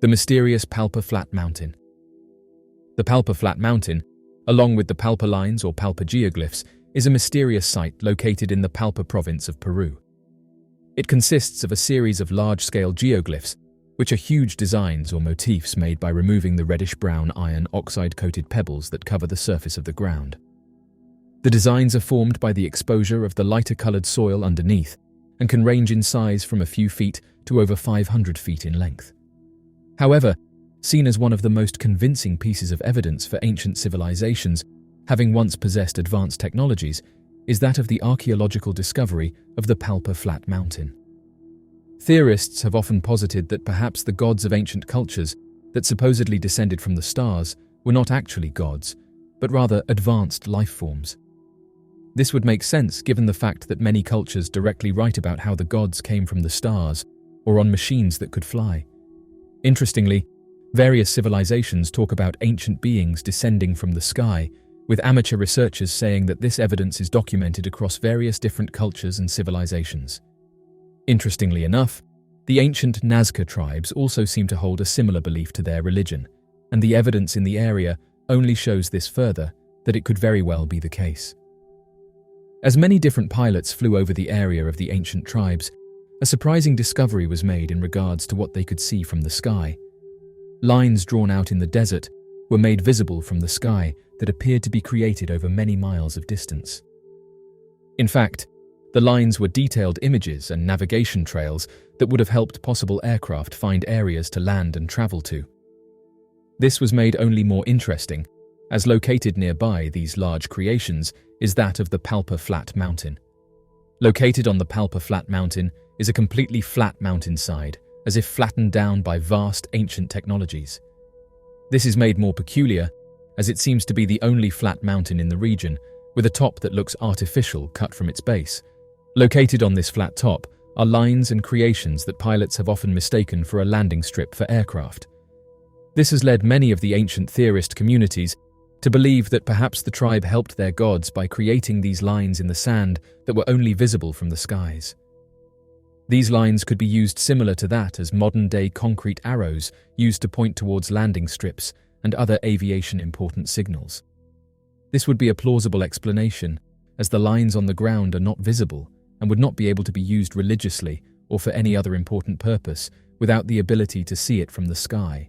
The mysterious Palpa Flat Mountain. The Palpa Flat Mountain, along with the Palpa Lines or Palpa geoglyphs, is a mysterious site located in the Palpa province of Peru. It consists of a series of large-scale geoglyphs, which are huge designs or motifs made by removing the reddish-brown iron oxide-coated pebbles that cover the surface of the ground. The designs are formed by the exposure of the lighter-colored soil underneath and can range in size from a few feet to over 500 feet in length. However, seen as one of the most convincing pieces of evidence for ancient civilizations having once possessed advanced technologies is that of the archaeological discovery of the Palpa Flat Mountain. Theorists have often posited that perhaps the gods of ancient cultures that supposedly descended from the stars were not actually gods, but rather advanced life forms. This would make sense given the fact that many cultures directly write about how the gods came from the stars or on machines that could fly. Interestingly, various civilizations talk about ancient beings descending from the sky, with amateur researchers saying that this evidence is documented across various different cultures and civilizations. Interestingly enough, the ancient Nazca tribes also seem to hold a similar belief to their religion, and the evidence in the area only shows this further, that it could very well be the case. As many different pilots flew over the area of the ancient tribes, a surprising discovery was made in regards to what they could see from the sky. Lines drawn out in the desert were made visible from the sky that appeared to be created over many miles of distance. In fact, the lines were detailed images and navigation trails that would have helped possible aircraft find areas to land and travel to. This was made only more interesting, as located nearby these large creations is that of the Palpa Flat Mountain. Located on the Palpa Flat Mountain is a completely flat mountainside, as if flattened down by vast ancient technologies. This is made more peculiar, as it seems to be the only flat mountain in the region, with a top that looks artificial cut from its base. Located on this flat top are lines and creations that pilots have often mistaken for a landing strip for aircraft. This has led many of the ancient theorist communities to believe that perhaps the tribe helped their gods by creating these lines in the sand that were only visible from the skies. These lines could be used similar to that as modern-day concrete arrows used to point towards landing strips and other aviation-important signals. This would be a plausible explanation, as the lines on the ground are not visible and would not be able to be used religiously or for any other important purpose without the ability to see it from the sky.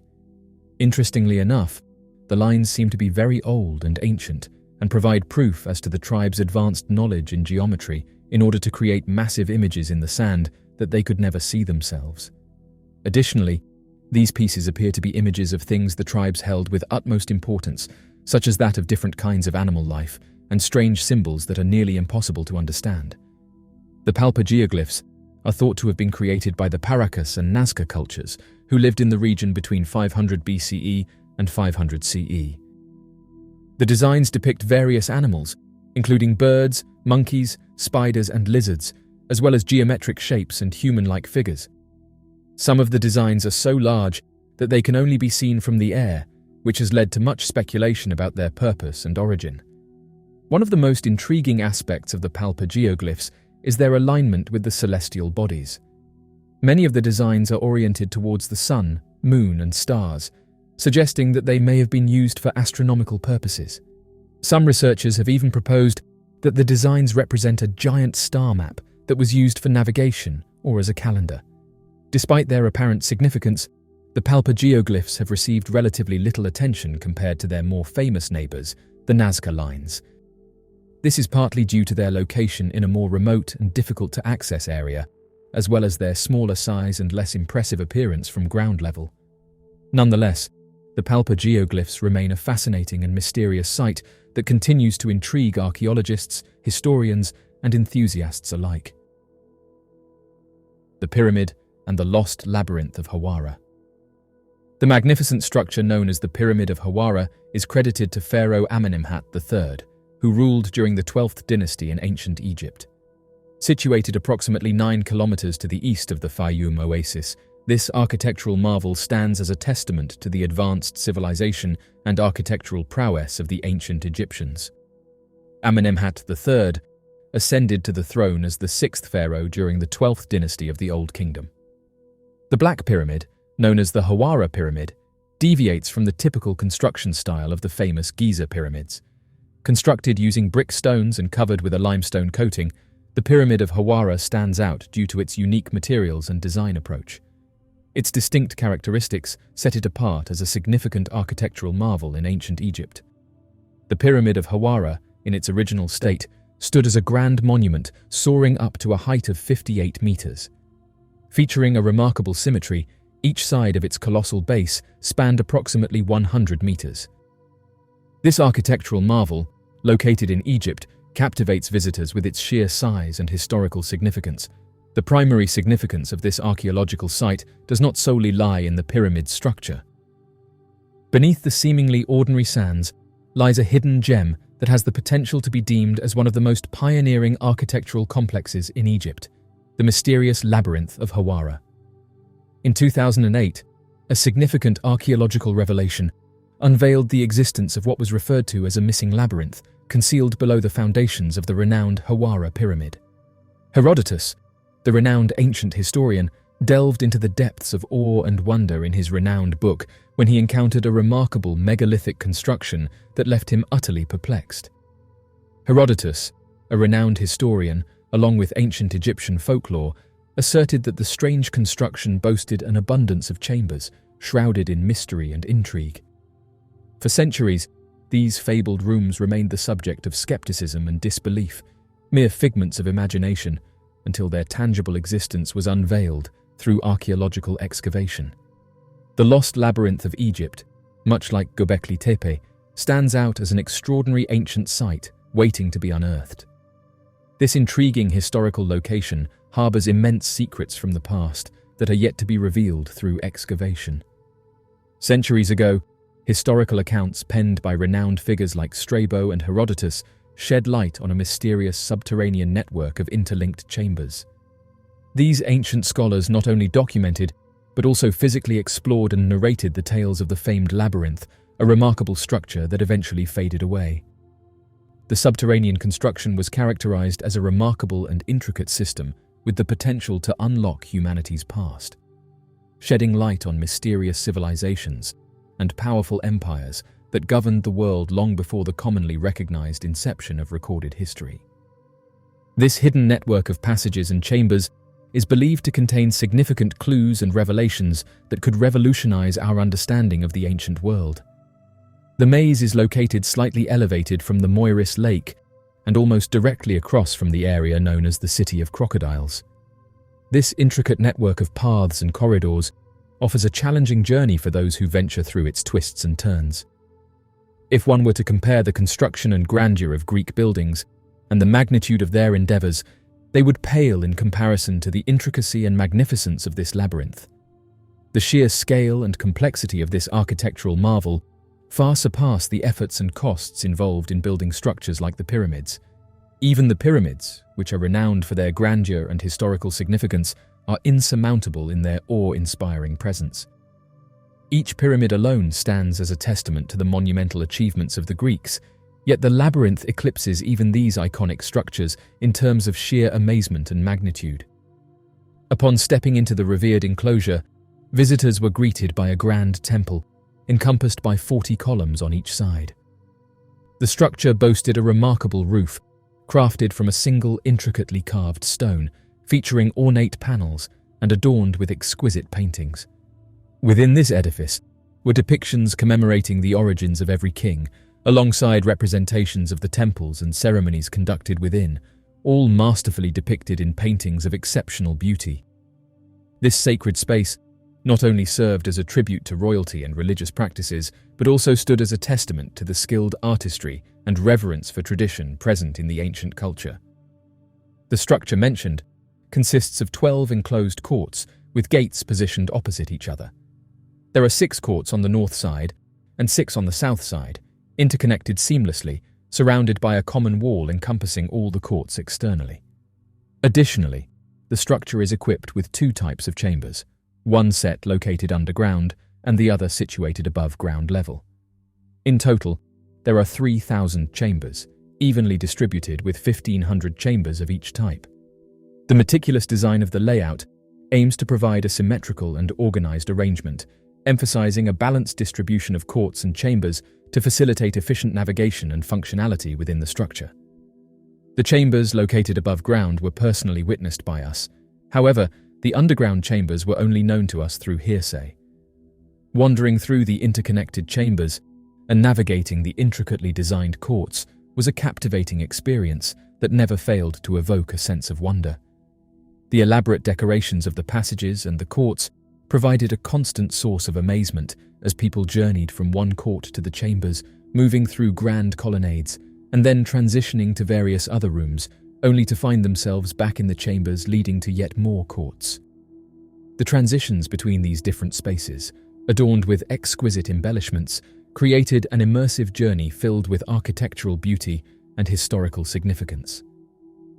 Interestingly enough, the lines seem to be very old and ancient and provide proof as to the tribe's advanced knowledge in geometry in order to create massive images in the sand that they could never see themselves. Additionally, these pieces appear to be images of things the tribes held with utmost importance, such as that of different kinds of animal life and strange symbols that are nearly impossible to understand. The Palpa geoglyphs are thought to have been created by the Paracas and Nazca cultures, who lived in the region between 500 BCE and 500 CE. The designs depict various animals, including birds, monkeys, spiders, and lizards, as well as geometric shapes and human-like figures. Some of the designs are so large that they can only be seen from the air, which has led to much speculation about their purpose and origin. One of the most intriguing aspects of the Palpa geoglyphs is their alignment with the celestial bodies. Many of the designs are oriented towards the sun, moon, and stars, suggesting that they may have been used for astronomical purposes. Some researchers have even proposed that the designs represent a giant star map that was used for navigation or as a calendar. Despite their apparent significance, the Palpa geoglyphs have received relatively little attention compared to their more famous neighbors, the Nazca Lines. This is partly due to their location in a more remote and difficult-to-access area, as well as their smaller size and less impressive appearance from ground level. Nonetheless, the Palpa geoglyphs remain a fascinating and mysterious site that continues to intrigue archaeologists, historians, and enthusiasts alike. The Pyramid and the Lost Labyrinth of Hawara. The magnificent structure known as the Pyramid of Hawara is credited to Pharaoh Amenemhat III, who ruled during the 12th dynasty in ancient Egypt. Situated approximately 9 kilometers to the east of the Fayum oasis, this architectural marvel stands as a testament to the advanced civilization and architectural prowess of the ancient Egyptians. Amenemhat III ascended to the throne as the 6th pharaoh during the 12th dynasty of the Old Kingdom. The Black Pyramid, known as the Hawara pyramid, deviates from the typical construction style of the famous Giza pyramids. Constructed using brick stones and covered with a limestone coating, the Pyramid of Hawara stands out due to its unique materials and design approach. Its distinct characteristics set it apart as a significant architectural marvel in ancient Egypt. The Pyramid of Hawara, in its original state, stood as a grand monument soaring up to a height of 58 meters. Featuring a remarkable symmetry, each side of its colossal base spanned approximately 100 meters. This architectural marvel, located in Egypt, captivates visitors with its sheer size and historical significance. The primary significance of this archaeological site does not solely lie in the pyramid's structure. Beneath the seemingly ordinary sands lies a hidden gem that has the potential to be deemed as one of the most pioneering architectural complexes in Egypt, the mysterious labyrinth of Hawara. In 2008, a significant archaeological revelation unveiled the existence of what was referred to as a missing labyrinth concealed below the foundations of the renowned Hawara pyramid. Herodotus, the renowned ancient historian, delved into the depths of awe and wonder in his renowned book when he encountered a remarkable megalithic construction that left him utterly perplexed. Herodotus, a renowned historian, along with ancient Egyptian folklore, asserted that the strange construction boasted an abundance of chambers, shrouded in mystery and intrigue. For centuries, these fabled rooms remained the subject of skepticism and disbelief, mere figments of imagination, until their tangible existence was unveiled through archaeological excavation. The lost labyrinth of Egypt, much like Göbekli Tepe, stands out as an extraordinary ancient site waiting to be unearthed. This intriguing historical location harbors immense secrets from the past that are yet to be revealed through excavation. Centuries ago, historical accounts penned by renowned figures like Strabo and Herodotus shed light on a mysterious subterranean network of interlinked chambers. These ancient scholars not only documented, but also physically explored and narrated the tales of the famed labyrinth, a remarkable structure that eventually faded away. The subterranean construction was characterized as a remarkable and intricate system with the potential to unlock humanity's past, shedding light on mysterious civilizations and powerful empires that governed the world long before the commonly recognized inception of recorded history. This hidden network of passages and chambers is believed to contain significant clues and revelations that could revolutionize our understanding of the ancient world. The maze is located slightly elevated from the Moiris Lake and almost directly across from the area known as the City of Crocodiles. This intricate network of paths and corridors offers a challenging journey for those who venture through its twists and turns. If one were to compare the construction and grandeur of Greek buildings and the magnitude of their endeavors, they would pale in comparison to the intricacy and magnificence of this labyrinth. The sheer scale and complexity of this architectural marvel far surpass the efforts and costs involved in building structures like the pyramids. Even the pyramids, which are renowned for their grandeur and historical significance, are insurmountable in their awe-inspiring presence. Each pyramid alone stands as a testament to the monumental achievements of the Greeks, yet the labyrinth eclipses even these iconic structures in terms of sheer amazement and magnitude. Upon stepping into the revered enclosure, visitors were greeted by a grand temple, encompassed by 40 columns on each side. The structure boasted a remarkable roof, crafted from a single intricately carved stone, featuring ornate panels and adorned with exquisite paintings. Within this edifice were depictions commemorating the origins of every king, alongside representations of the temples and ceremonies conducted within, all masterfully depicted in paintings of exceptional beauty. This sacred space not only served as a tribute to royalty and religious practices, but also stood as a testament to the skilled artistry and reverence for tradition present in the ancient culture. The structure mentioned consists of 12 enclosed courts with gates positioned opposite each other. There are 6 courts on the north side and 6 on the south side, interconnected seamlessly, surrounded by a common wall encompassing all the courts externally. Additionally, the structure is equipped with 2 types of chambers, one set located underground and the other situated above ground level. In total, there are 3,000 chambers, evenly distributed with 1,500 chambers of each type. The meticulous design of the layout aims to provide a symmetrical and organized arrangement, emphasizing a balanced distribution of courts and chambers to facilitate efficient navigation and functionality within the structure. The chambers located above ground were personally witnessed by us. However, the underground chambers were only known to us through hearsay. Wandering through the interconnected chambers and navigating the intricately designed courts was a captivating experience that never failed to evoke a sense of wonder. The elaborate decorations of the passages and the courts provided a constant source of amazement as people journeyed from one court to the chambers, moving through grand colonnades and then transitioning to various other rooms, only to find themselves back in the chambers leading to yet more courts. The transitions between these different spaces, adorned with exquisite embellishments, created an immersive journey filled with architectural beauty and historical significance.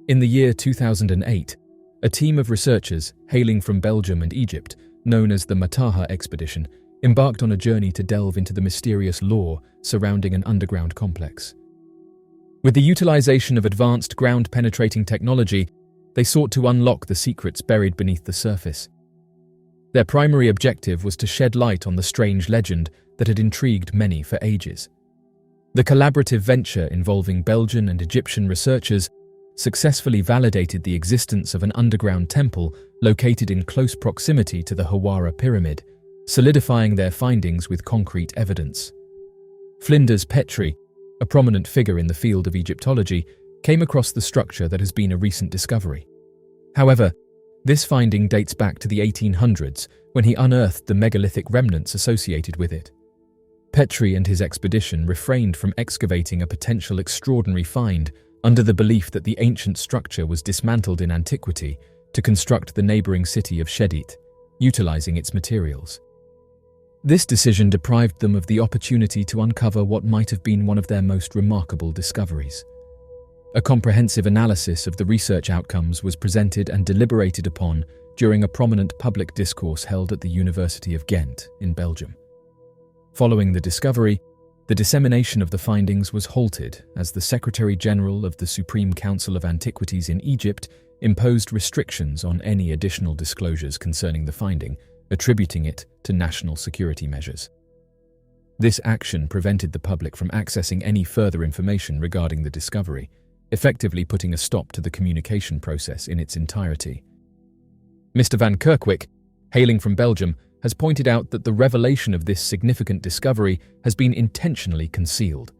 In the year 2008, a team of researchers hailing from Belgium and Egypt, known as the Mataha expedition, embarked on a journey to delve into the mysterious lore surrounding an underground complex. With the utilization of advanced ground-penetrating technology, they sought to unlock the secrets buried beneath the surface. Their primary objective was to shed light on the strange legend that had intrigued many for ages. The collaborative venture involving Belgian and Egyptian researchers successfully validated the existence of an underground temple located in close proximity to the Hawara pyramid, solidifying their findings with concrete evidence. Flinders Petrie, a prominent figure in the field of Egyptology, came across the structure that has been a recent discovery. However, this finding dates back to the 1800s when he unearthed the megalithic remnants associated with it. Petrie and his expedition refrained from excavating a potential extraordinary find under the belief that the ancient structure was dismantled in antiquity to construct the neighboring city of Shedit, utilizing its materials. This decision deprived them of the opportunity to uncover what might have been one of their most remarkable discoveries. A comprehensive analysis of the research outcomes was presented and deliberated upon during a prominent public discourse held at the University of Ghent in Belgium. Following the discovery, the dissemination of the findings was halted as the Secretary-General of the Supreme Council of Antiquities in Egypt imposed restrictions on any additional disclosures concerning the finding, attributing it to national security measures. This action prevented the public from accessing any further information regarding the discovery, effectively putting a stop to the communication process in its entirety. Mr. Van Kerkwijk, hailing from Belgium, has pointed out that the revelation of this significant discovery has been intentionally concealed.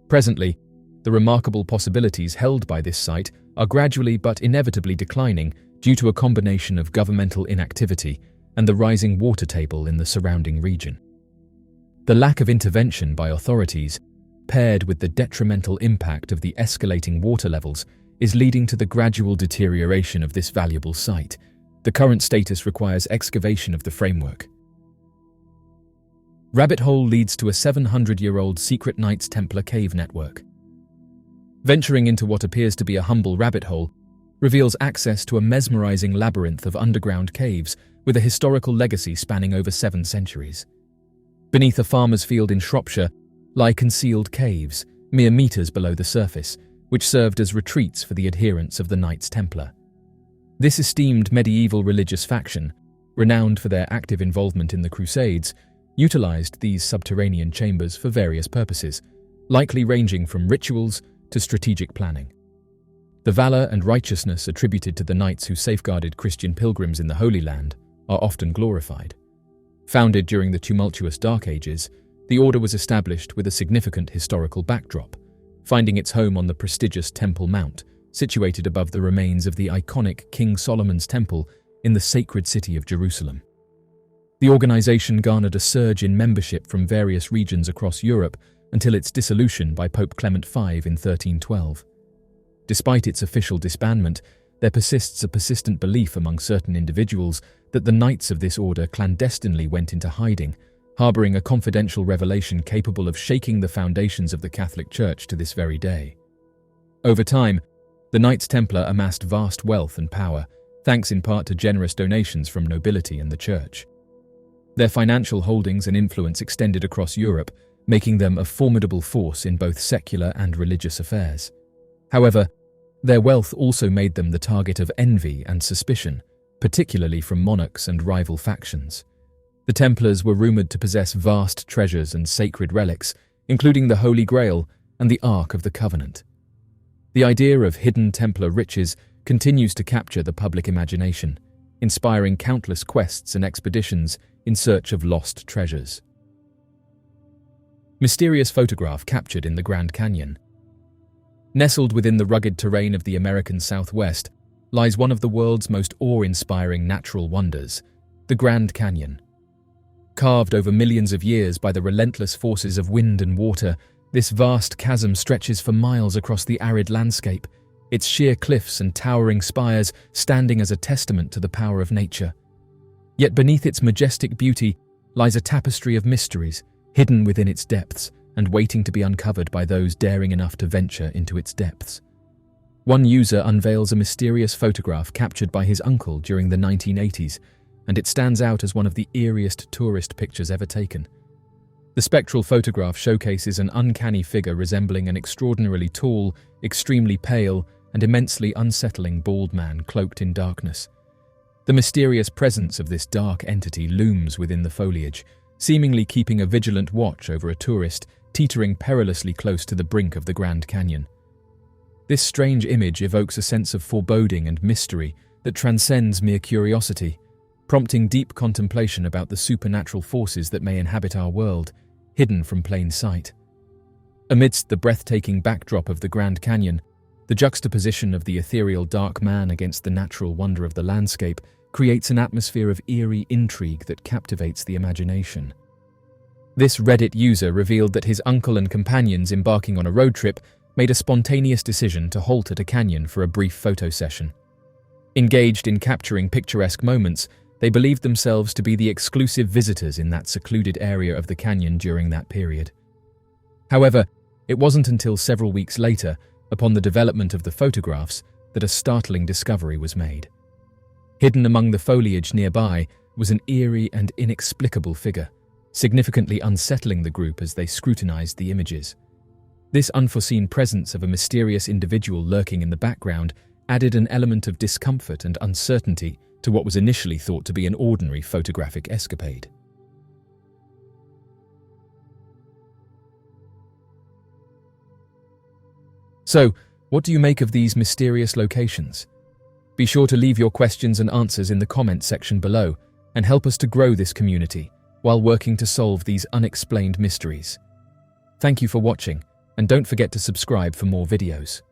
Presently, the remarkable possibilities held by this site are gradually but inevitably declining due to a combination of governmental inactivity and the rising water table in the surrounding region. The lack of intervention by authorities, paired with the detrimental impact of the escalating water levels, is leading to the gradual deterioration of this valuable site. The current status requires excavation of the framework. Rabbit hole leads to a 700-year-old secret Knights Templar cave network. Venturing into what appears to be a humble rabbit hole reveals access to a mesmerizing labyrinth of underground caves with a historical legacy spanning over 7 centuries. Beneath a farmer's field in Shropshire lie concealed caves, mere meters below the surface, which served as retreats for the adherents of the Knights Templar. This esteemed medieval religious faction, renowned for their active involvement in the Crusades, utilized these subterranean chambers for various purposes, likely ranging from rituals to strategic planning. The valor and righteousness attributed to the knights who safeguarded Christian pilgrims in the Holy Land are often glorified. Founded during the tumultuous Dark Ages, the order was established with a significant historical backdrop, finding its home on the prestigious Temple Mount, situated above the remains of the iconic King Solomon's Temple in the sacred city of Jerusalem. The organization garnered a surge in membership from various regions across Europe until its dissolution by Pope Clement V in 1312. Despite its official disbandment, there persists a persistent belief among certain individuals that the knights of this order clandestinely went into hiding, harboring a confidential revelation capable of shaking the foundations of the Catholic Church to this very day. Over time, the Knights Templar amassed vast wealth and power, thanks in part to generous donations from nobility and the Church. Their financial holdings and influence extended across Europe, making them a formidable force in both secular and religious affairs. However, their wealth also made them the target of envy and suspicion, particularly from monarchs and rival factions. The Templars were rumored to possess vast treasures and sacred relics, including the Holy Grail and the Ark of the Covenant. The idea of hidden Templar riches continues to capture the public imagination, inspiring countless quests and expeditions in search of lost treasures. Mysterious photograph captured in the Grand Canyon. Nestled within the rugged terrain of the American Southwest lies one of the world's most awe-inspiring natural wonders, the Grand Canyon. Carved over millions of years by the relentless forces of wind and water, this vast chasm stretches for miles across the arid landscape, its sheer cliffs and towering spires standing as a testament to the power of nature. Yet beneath its majestic beauty lies a tapestry of mysteries, hidden within its depths and waiting to be uncovered by those daring enough to venture into its depths. One user unveils a mysterious photograph captured by his uncle during the 1980s, and it stands out as one of the eeriest tourist pictures ever taken. The spectral photograph showcases an uncanny figure resembling an extraordinarily tall, extremely pale, and immensely unsettling bald man cloaked in darkness. The mysterious presence of this dark entity looms within the foliage, seemingly keeping a vigilant watch over a tourist teetering perilously close to the brink of the Grand Canyon. This strange image evokes a sense of foreboding and mystery that transcends mere curiosity, prompting deep contemplation about the supernatural forces that may inhabit our world, hidden from plain sight. Amidst the breathtaking backdrop of the Grand Canyon, the juxtaposition of the ethereal dark man against the natural wonder of the landscape creates an atmosphere of eerie intrigue that captivates the imagination. This Reddit user revealed that his uncle and companions embarking on a road trip made a spontaneous decision to halt at a canyon for a brief photo session. Engaged in capturing picturesque moments, they believed themselves to be the exclusive visitors in that secluded area of the canyon during that period. However, it wasn't until several weeks later, upon the development of the photographs, that a startling discovery was made. Hidden among the foliage nearby was an eerie and inexplicable figure, significantly unsettling the group as they scrutinized the images. This unforeseen presence of a mysterious individual lurking in the background added an element of discomfort and uncertainty to what was initially thought to be an ordinary photographic escapade. So, what do you make of these mysterious locations? Be sure to leave your questions and answers in the comments section below and help us to grow this community while working to solve these unexplained mysteries. Thank you for watching, and don't forget to subscribe for more videos.